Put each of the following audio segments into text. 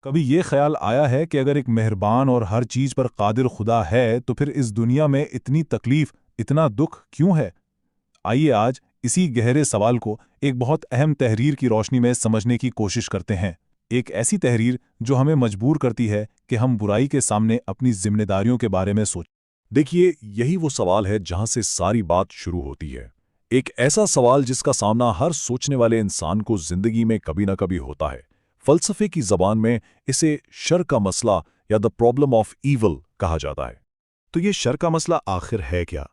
کبھی یہ خیال آیا ہے کہ اگر ایک مہربان اور ہر چیز پر قادر خدا ہے تو پھر اس دنیا میں اتنی تکلیف، اتنا دکھ کیوں ہے؟ آئیے آج اسی گہرے سوال کو ایک بہت اہم تحریر کی روشنی میں سمجھنے کی کوشش کرتے ہیں۔ ایک ایسی تحریر جو ہمیں مجبور کرتی ہے کہ ہم برائی کے سامنے اپنی ذمہ داریوں کے بارے میں سوچیں۔ دیکھیے، یہی وہ سوال ہے جہاں سے ساری بات شروع ہوتی ہے۔ ایک ایسا سوال جس کا سامنا ہر سوچنے والے انسان کو زندگی میں کبھی نہ کبھی ہوتا ہے۔ فلسفے کی زبان میں اسے شر کا مسئلہ یا دا پرابلم آف ایول کہا جاتا ہے۔ تو یہ شر کا مسئلہ آخر ہے کیا؟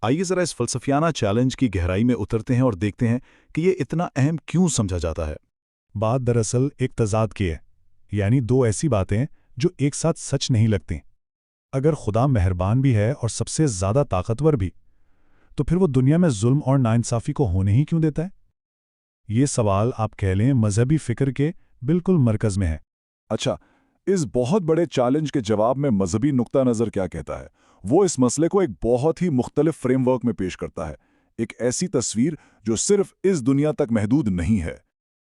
آئیے ذرا اس فلسفیانہ چیلنج کی گہرائی میں اترتے ہیں اور دیکھتے ہیں کہ یہ اتنا اہم کیوں سمجھا جاتا ہے۔ بات دراصل ایک تضاد کی ہے، یعنی دو ایسی باتیں جو ایک ساتھ سچ نہیں لگتیں۔ اگر خدا مہربان بھی ہے اور سب سے زیادہ طاقتور بھی، تو پھر وہ دنیا میں ظلم اور ناانصافی کو ہونے ہی کیوں دیتا ہے؟ یہ سوال آپ کہہ لیں مذہبی فکر کے بالکل مرکز میں ہے۔ اچھا، اس بہت بڑے چیلنج کے جواب میں مذہبی نقطہ نظر کیا کہتا ہے؟ وہ اس مسئلے کو ایک بہت ہی مختلف فریم ورک میں پیش کرتا ہے، ایک ایسی تصویر جو صرف اس دنیا تک محدود نہیں ہے۔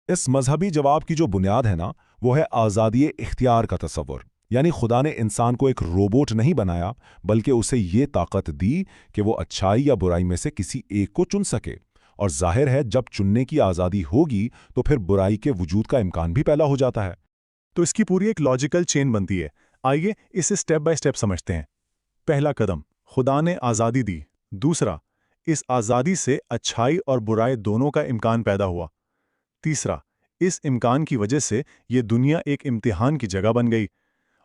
اس مذہبی جواب کی جو بنیاد ہے نا، وہ ہے آزادی اختیار کا تصور۔ یعنی خدا نے انسان کو ایک روبوٹ نہیں بنایا، بلکہ اسے یہ طاقت دی کہ وہ اچھائی یا برائی میں سے کسی ایک کو چن سکے۔ اور ظاہر ہے جب چننے کی آزادی ہوگی تو پھر برائی کے وجود کا امکان بھی پیدا ہو جاتا ہے۔ تو اس کی پوری ایک لاجیکل چین بنتی ہے۔ آئیے اسے سٹیپ بائی سٹیپ سمجھتے ہیں۔ پہلا قدم، خدا نے آزادی دی۔ دوسرا، اس آزادی سے اچھائی اور برائی دونوں کا امکان پیدا ہوا۔ تیسرا، اس امکان کی وجہ سے یہ دنیا ایک امتحان کی جگہ بن گئی۔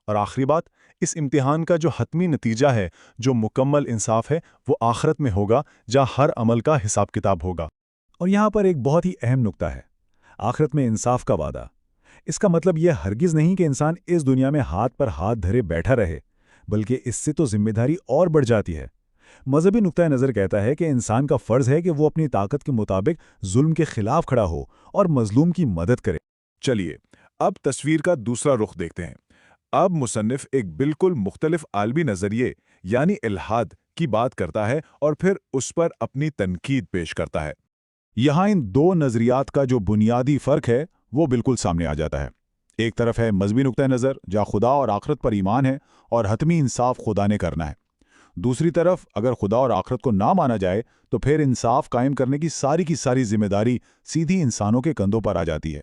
اور آخری بات، اس امتحان کا جو حتمی نتیجہ ہے، جو مکمل انصاف ہے، وہ آخرت میں ہوگا جہاں ہر عمل کا حساب کتاب ہوگا۔ اور یہاں پر ایک بہت ہی اہم نکتہ ہے، آخرت میں انصاف کا وعدہ۔ اس کا مطلب یہ ہرگز نہیں کہ انسان اس دنیا میں ہاتھ پر ہاتھ دھرے بیٹھا رہے، بلکہ اس سے تو ذمہ داری اور بڑھ جاتی ہے۔ مذہبی نقطہ نظر کہتا ہے کہ انسان کا فرض ہے کہ وہ اپنی طاقت کے مطابق ظلم کے خلاف کھڑا ہو اور مظلوم کی مدد کرے۔ چلیے، اب تصویر کا دوسرا رخ دیکھتے ہیں۔ اب مصنف ایک بالکل مختلف عالمی نظریے یعنی الحاد کی بات کرتا ہے اور پھر اس پر اپنی تنقید پیش کرتا ہے۔ یہاں ان دو نظریات کا جو بنیادی فرق ہے وہ بالکل سامنے آ جاتا ہے۔ ایک طرف ہے مذہبی نقطہ نظر جہاں خدا اور آخرت پر ایمان ہے اور حتمی انصاف خدا نے کرنا ہے۔ دوسری طرف اگر خدا اور آخرت کو نہ مانا جائے تو پھر انصاف قائم کرنے کی ساری ذمہ داری سیدھی انسانوں کے کندھوں پر آ جاتی ہے۔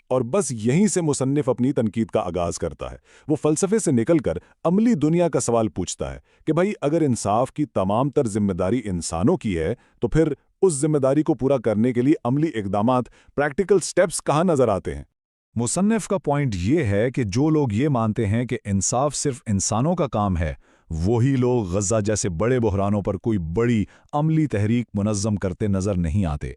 اور بس یہیں سے مصنف اپنی تنقید کا آغاز کرتا ہے۔ وہ فلسفے سے نکل کر عملی دنیا کا سوال پوچھتا ہے کہ بھائی اگر انصاف کی تمام تر ذمہ داری انسانوں کی ہے تو پھر اس ذمہ داری کو پورا کرنے کے لیے عملی اقدامات، پریکٹیکل سٹیپس کہاں نظر آتے ہیں؟ مصنف کا پوائنٹ یہ ہے کہ جو لوگ یہ مانتے ہیں کہ انصاف صرف انسانوں کا کام ہے، وہی لوگ غزہ جیسے بڑے بحرانوں پر کوئی بڑی عملی تحریک منظم کرتے نظر نہیں آتے۔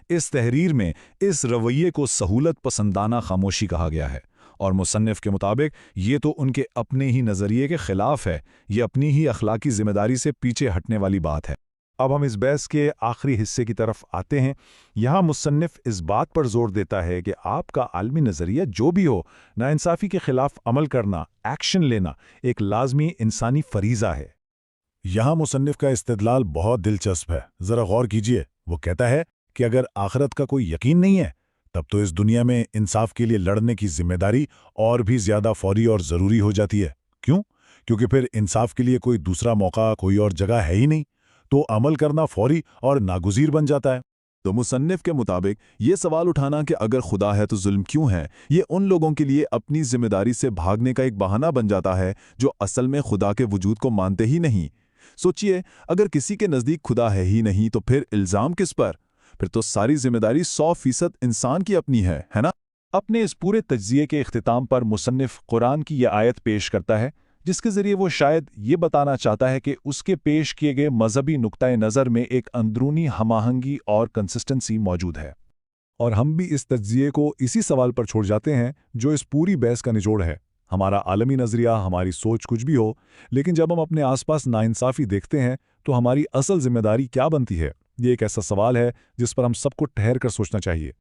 اس تحریر میں اس رویے کو سہولت پسندانہ خاموشی کہا گیا ہے، اور مصنف کے مطابق یہ تو ان کے اپنے ہی نظریے کے خلاف ہے، یہ اپنی ہی اخلاقی ذمہ داری سے پیچھے ہٹنے والی بات ہے۔ اب ہم اس بحث کے آخری حصے کی طرف آتے ہیں۔ یہاں مصنف اس بات پر زور دیتا ہے کہ آپ کا عالمی نظریہ جو بھی ہو، ناانصافی کے خلاف عمل کرنا، ایکشن لینا ایک لازمی انسانی فریضہ ہے۔ یہاں مصنف کا استدلال بہت دلچسپ ہے، ذرا غور کیجئے۔ وہ کہتا ہے کہ اگر آخرت کا کوئی یقین نہیں ہے، تب تو اس دنیا میں انصاف کے لیے لڑنے کی ذمہ داری اور بھی زیادہ فوری اور ضروری ہو جاتی ہے۔ کیوں؟ کیونکہ پھر انصاف کے لیے کوئی دوسرا موقع، کوئی اور جگہ ہے ہی نہیں، تو عمل کرنا فوری اور ناگزیر بن جاتا ہے۔ تو مصنف کے مطابق یہ سوال اٹھانا کہ اگر خدا ہے تو ظلم کیوں ہے، یہ ان لوگوں کے لیے اپنی ذمہ داری سے بھاگنے کا ایک بہانہ بن جاتا ہے جو اصل میں خدا کے وجود کو مانتے ہی نہیں۔ سوچئے، اگر کسی کے نزدیک خدا ہے ہی نہیں تو پھر الزام کس پر؟ پھر تو ساری ذمہ داری 100% انسان کی اپنی ہے نا؟ اپنے اس پورے تجزیے کے اختتام پر مصنف قرآن کی یہ آیت پیش کرتا ہے، جس کے ذریعے وہ شاید یہ بتانا چاہتا ہے کہ اس کے پیش کیے گئے مذہبی نقطہ نظر میں ایک اندرونی ہم آہنگی اور کنسسٹنسی موجود ہے۔ اور ہم بھی اس تجزیے کو اسی سوال پر چھوڑ جاتے ہیں جو اس پوری بحث کا نچوڑ ہے۔ ہمارا عالمی نظریہ، ہماری سوچ کچھ بھی ہو، لیکن جب ہم اپنے آس پاس ناانصافی دیکھتے ہیں تو ہماری اصل ذمہ داری کیا بنتی ہے؟ یہ ایک ایسا سوال ہے جس پر ہم سب کو ٹھہر کر سوچنا چاہیے۔